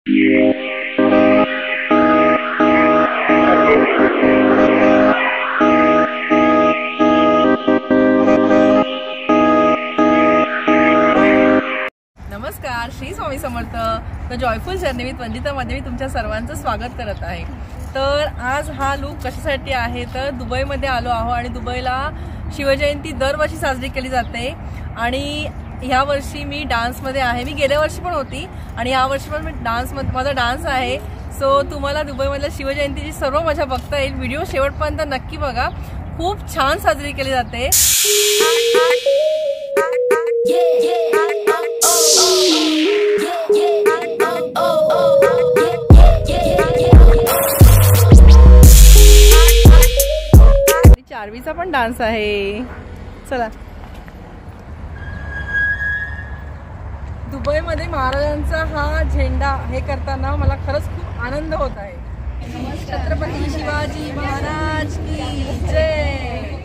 नमस्कार, श्री स्वामी समर्थ. The joyful journey with वंदितामध्ये मी तुमच्या सर्वांचं स्वागत करत आहे. तर आज हा लूक कशासाठी आहे तर दुबईमध्ये आलो आहो आणि दुबईला शिवजयंती दरवर्षी साजरी केली जाते आणि ह्या वर्षी मी डान्समध्ये आहे. मी गेल्या वर्षी पण होती आणि या वर्षी पण मी माझा डान्स आहे. सो तुम्हाला दुबईमधल्या शिवजयंतीची सर्व मजा बघता येईल. व्हिडिओ शेवटपर्यंत नक्की बघा. खूप छान साजरी केली जाते. 4वीचा पण डान्स आहे. चला, दुबईमध्ये महाराजांचा हा झेंडा हे करताना मला खरंच खूप आनंद होत आहे. छत्रपती शिवाजी महाराज की जय.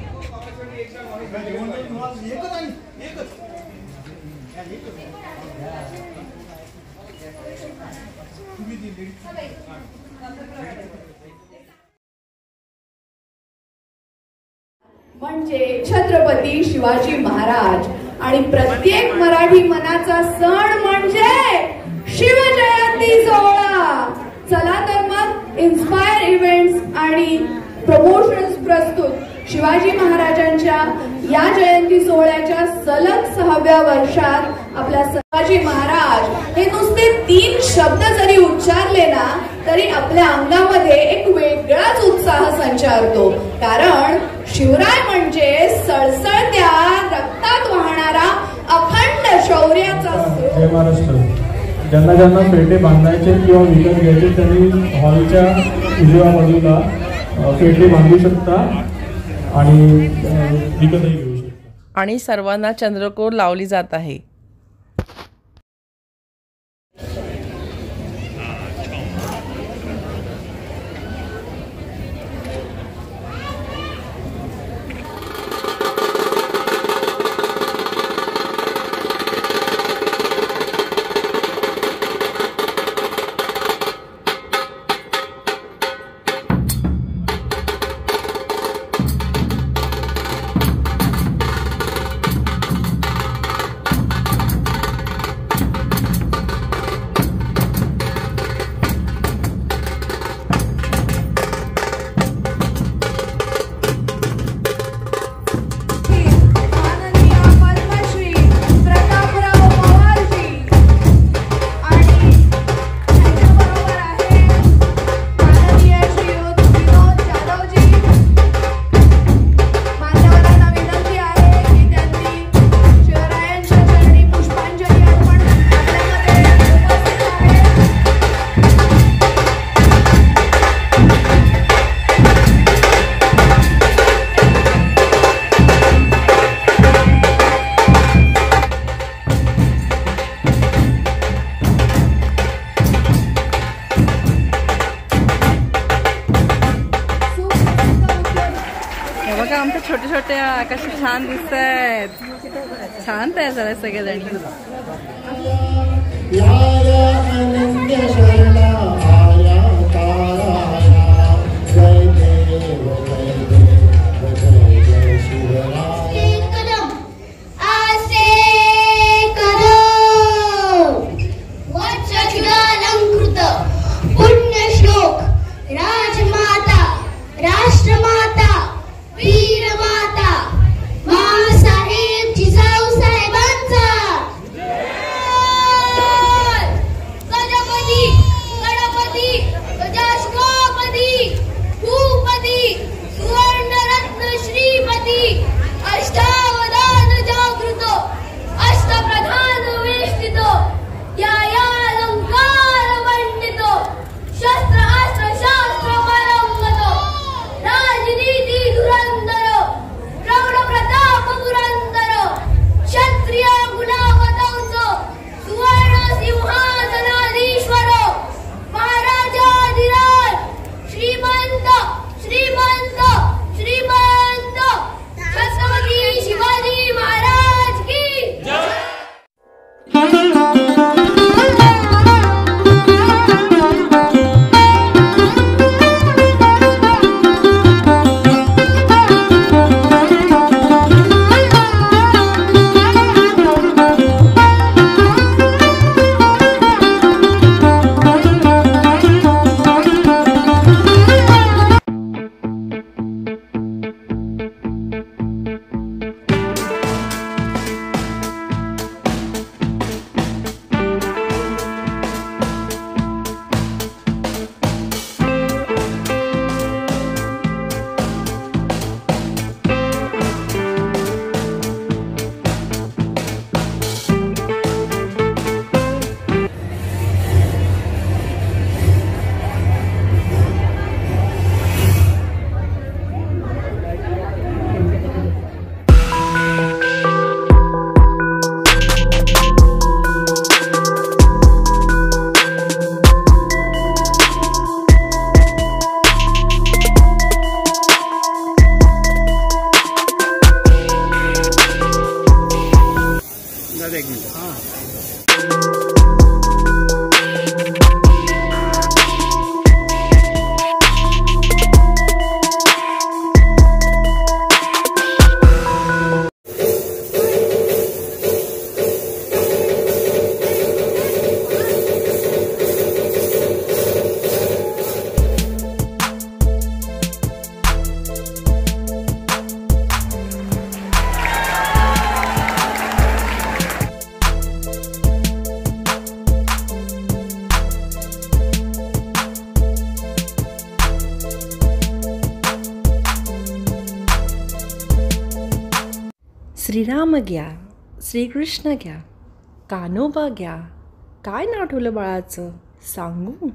म्हणजे छत्रपती शिवाजी महाराज आणि प्रत्येक मराठी मनाचा सण म्हणजे शिवजयंती सोहळा. चला तर मग इन्स्पायर इव्हेंट्स आणि प्रमोशन्स प्रस्तुत शिवाजी महाराजांच्या या जयंती सोहळ्याच्या सलग 6व्या वर्षात आपल्या शिवाजी महाराज हे नुसते 3 शब्द जरी उच्चारले ना तरी आपल्या अंगामध्ये एक वेगळाच उत्साह संचारतो. कारण शिवराय म्हणजे सळसळत्या रक्तात वाहणारा अखंड शौर्याचा. जय महाराष्ट्र. ज्यांना ज्यांना पेटे बांधायचे किंवा विकत घ्यायचे त्यांनी हॉलच्या उजव्या बाजूला पेटे बांधू शकता आणि विकतही घेऊ शकता. आणि सर्वांना चंद्रकोर लावली जात आहे. बघा आमच्या छोटे छोटे आकाश छान दिसत आहेत. छान तयार झाले सगळेजण. कदम श्रीराम घ्या, श्रीकृष्ण घ्या, कान्होबा घ्या. काय नाव ठेवलं बाळाचं? सांगू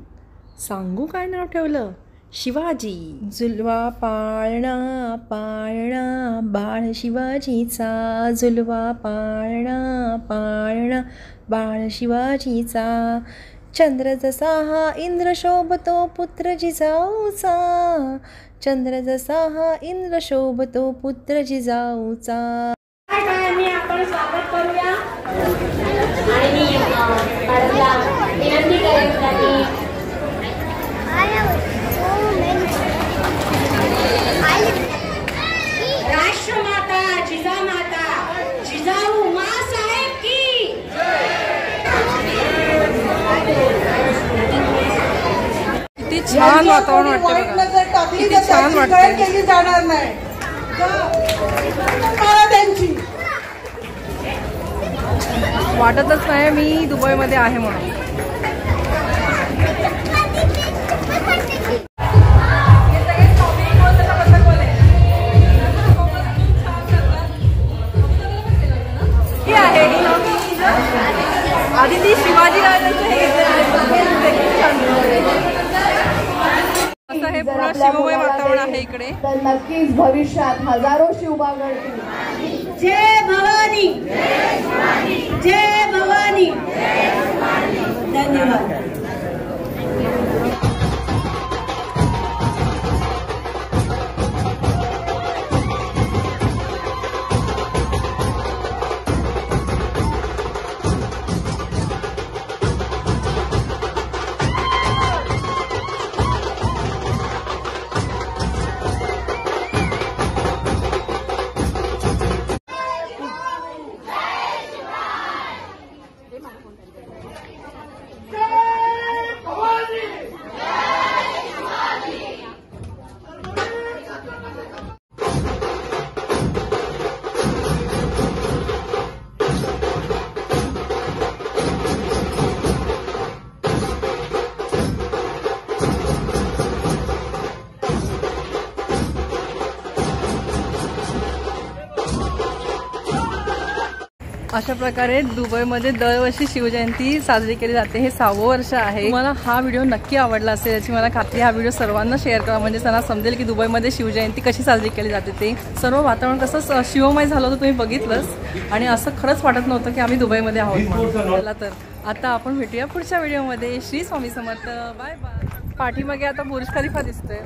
सांगू काय नाव ठेवलं? शिवाजी. झुलवा पाळणा पाळणा बाळ शिवाजीचा, झुलवा पाळणा पाळणा बाळ शिवाजीचा. चंद्र जसा हा इंद्र शोभतो पुत्र जिजाऊचा, चंद्र जसा हा इंद्र शोभतो पुत्र जिजाऊचा. आपण स्वागत करूया आणि मॅडमला विनंती करेन राष्ट्रमाता जिजामाता जिजाऊ माँसाहेब की. किती छान वातावरण वाटतं, किती छान वाटतं. केली जाणार नाही त्यांची. वाटतच नाही मी दुबईमध्ये आहे म्हणून. आधी ती शिवाजी राजांचं असं हे पूर्ण शिवमय वातावरण आहे इकडे. तर नक्कीच भविष्यात हजारो शिवबा घडतील. जय भवानी, जय भवानी. धन्यवाद. अशा प्रकारे दुबईमध्ये दरवर्षी शिवजयंती साजरी केली जाते. हे 6वं वर्ष आहे. मला हा व्हिडिओ नक्की आवडला असेल याची मला खात्री. हा व्हिडिओ सर्वांना शेअर करा म्हणजे त्यांना समजेल की दुबईमध्ये शिवजयंती कशी साजरी केली जाते. ते सर्व वातावरण कसं शिवमय झालं होतं तुम्ही बघितलंच आणि असं खरंच वाटत नव्हतं की आम्ही दुबईमध्ये आहोत. तर आता आपण भेटूया पुढच्या व्हिडिओमध्ये. श्री स्वामी समर्थ. Bye bye. पाठीमागे आता बुर्ज खलिफा दिसतोय.